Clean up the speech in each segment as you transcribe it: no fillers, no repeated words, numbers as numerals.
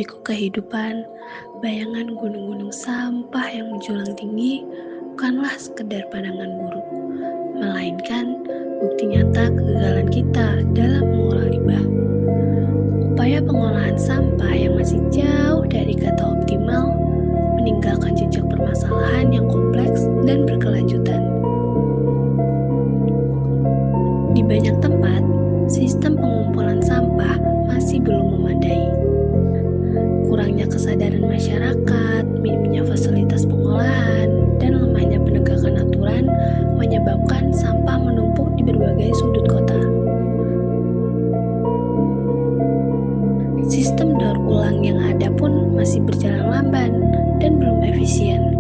hiruk-pikuk kehidupan, bayangan gunung-gunung sampah yang menjulang tinggi bukanlah sekedar pandangan buruk, melainkan bukti nyata kegagalan kita dalam mengolah limbah. Upaya pengolahan sampah yang masih jauh dari kata optimal meninggalkan jejak permasalahan yang kompleks dan berkelanjutan. Di banyak tempat, sistem pengumpulan sampah masih belum memadai. Kurangnya kesadaran masyarakat, minimnya fasilitas pengolahan, dan lemahnya penegakan aturan menyebabkan sampah menumpuk di berbagai sudut kota. Sistem daur ulang yang ada pun masih berjalan lamban dan belum efisien.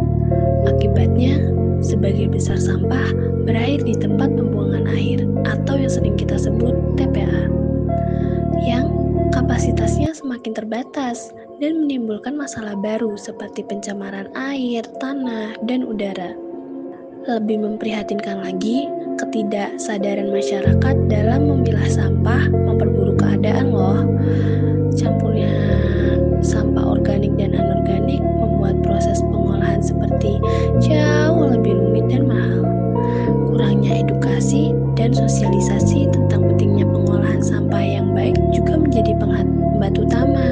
Akibatnya, sebagian besar sampah berakhir di tempat pembuangan air atau yang sering kita sebut TPA, yang kapasitasnya semakin terbatas dan menimbulkan masalah baru seperti pencemaran air, tanah, dan udara. Lebih memprihatinkan lagi, ketidaksadaran masyarakat dalam memilah sampah memperburuk keadaan loh. Campurnya sampah organik dan anorganik membuat proses pengolahan seperti jauh lebih rumit dan mahal. Kurangnya edukasi dan sosialisasi tentang pentingnya pengolahan sampah yang baik juga menjadi penghambat utama.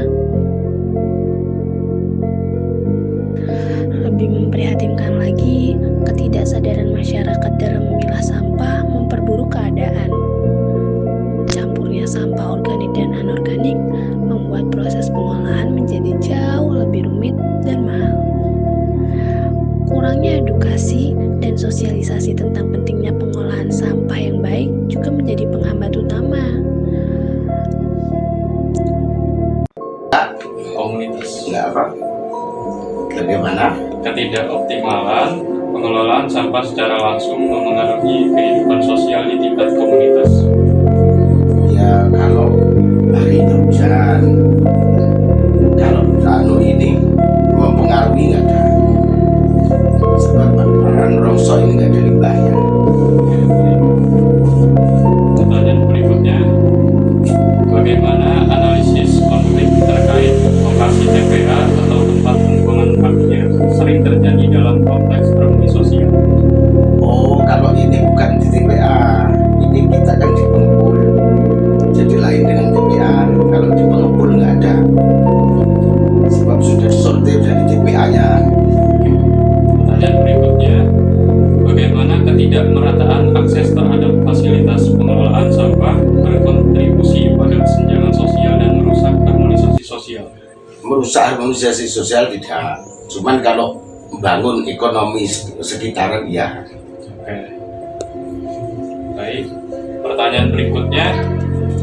Lebih memprihatinkan lagi, ketidaksadaran masyarakat dalam memilah sampah memperburuk keadaan. Campurnya sampah organik dan anorganik membuat proses pengolahan menjadi jauh lebih rumit dan mahal. Kurangnya edukasi dan sosialisasi tentang pentingnya pengolahan sampah yang baik juga menjadi penghambat utama. Komunitas. Enggak apa? Bagaimana? Ketidakoptimalan pengelolaan sampah secara langsung memengaruhi kehidupan sosial di tingkat komunitas. Ya kalau hari itu hujan, kalau ini mempengaruhi nggak ada. Sebab orang rongsok ini nggak ada limbahnya. Pertanyaan berikutnya, bagaimana analisis konflik terkait lokasi TPA atau tempat pembuangan akhir sering terjadi dalam konteks harmoni sosial? Oh, kalau ini bukan di TPA, ini kita kan di pengepul. Jadi lain dengan TPA. Kalau di pengepul nggak ada, sebab sudah disortir dari TPA-nya. Pertanyaan berikutnya, bagaimana ketidakmerataan akses terhadap fasilitas pengelolaan sampah berkontribusi pada kesenjangan sosial dan merusak harmonisasi sosial? Merusak harmonisasi sosial tidak, cuman kalau membangun ekonomi sekitaran ya. Oke. Baik. Pertanyaan berikutnya,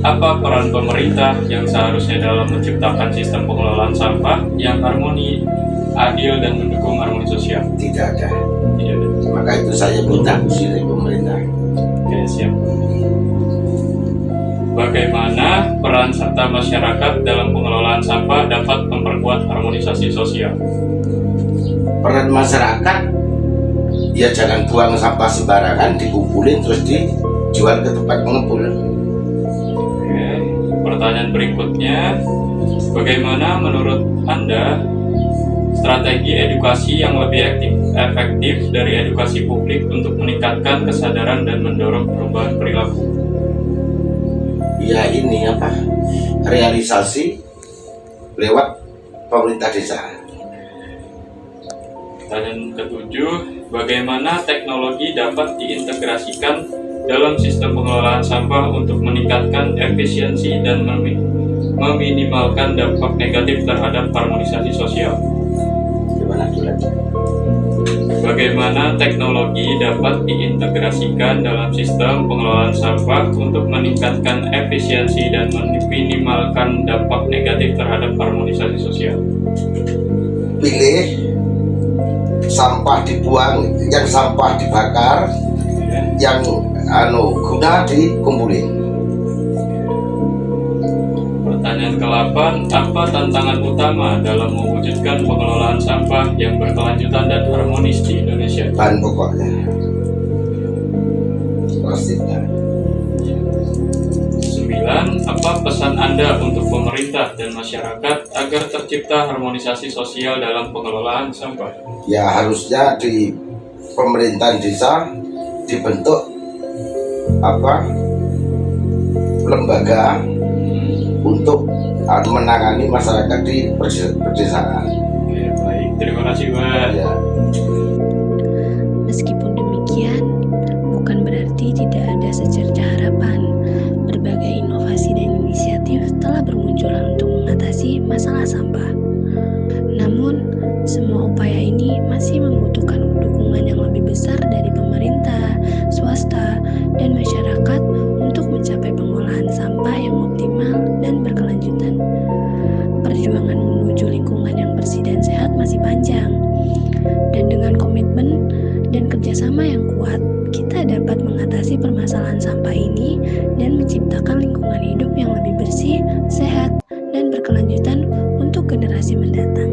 apa peran pemerintah yang seharusnya dalam menciptakan sistem pengelolaan sampah yang harmoni, adil, dan mendukung harmoni sosial? Tidak ada. Tidak ada. Maka itu saya minta usul dari pemerintah. Oke, siap. Bagaimana peran serta masyarakat dalam pengelolaan sampah dapat memperkuat harmonisasi sosial? Peran masyarakat, ya jangan buang sampah sembarangan, dikumpulin terus dijual ke tempat pengepul. Oke. Pertanyaan berikutnya, bagaimana menurut Anda strategi edukasi yang lebih efektif dari edukasi publik untuk meningkatkan kesadaran dan mendorong perubahan perilaku? Ya ini apa? Realisasi lewat pemerintah desa. Pertanyaan ketujuh, bagaimana teknologi dapat diintegrasikan dalam sistem pengelolaan sampah untuk meningkatkan efisiensi dan meminimalkan dampak negatif terhadap harmonisasi sosial? Gimana lagi? Bagaimana teknologi dapat diintegrasikan dalam sistem pengelolaan sampah untuk meningkatkan efisiensi dan meminimalkan dampak negatif terhadap harmonisasi sosial? Pilih sampah dibuang, yang sampah dibakar, yang guna dikumpulin. Pertanyaan ke-8, apa tantangan utama dalam mewujudkan pengelolaan sampah yang berkelanjutan dan harmonis di Indonesia? Bahan pokoknya, plastiknya. 9, Apa pesan Anda untuk pemerintah dan masyarakat agar tercipta harmonisasi sosial dalam pengelolaan sampah? Ya harusnya di pemerintahan desa dibentuk lembaga untuk menangani masyarakat di pedesaan. Oke, baik. Terima kasih, Pak. Ya. Meskipun demikian, bukan berarti tidak ada secerca harapan. Berbagai inovasi dan inisiatif telah bermunculan untuk mengatasi masalah sampah. Namun, semua upaya ini masih membutuhkan dukungan yang lebih besar dari pemerintah, swasta, dan masyarakat untuk mencapai pengolahan sampah yang optimal dan berkelanjutan. Perjuangan menuju lingkungan yang bersih dan sehat masih panjang. Dan dengan komitmen dan kerjasama yang kuat, kita dapat mengatasi permasalahan sampah ini dan menciptakan lingkungan hidup yang lebih bersih, sehat, dan berkelanjutan untuk generasi mendatang.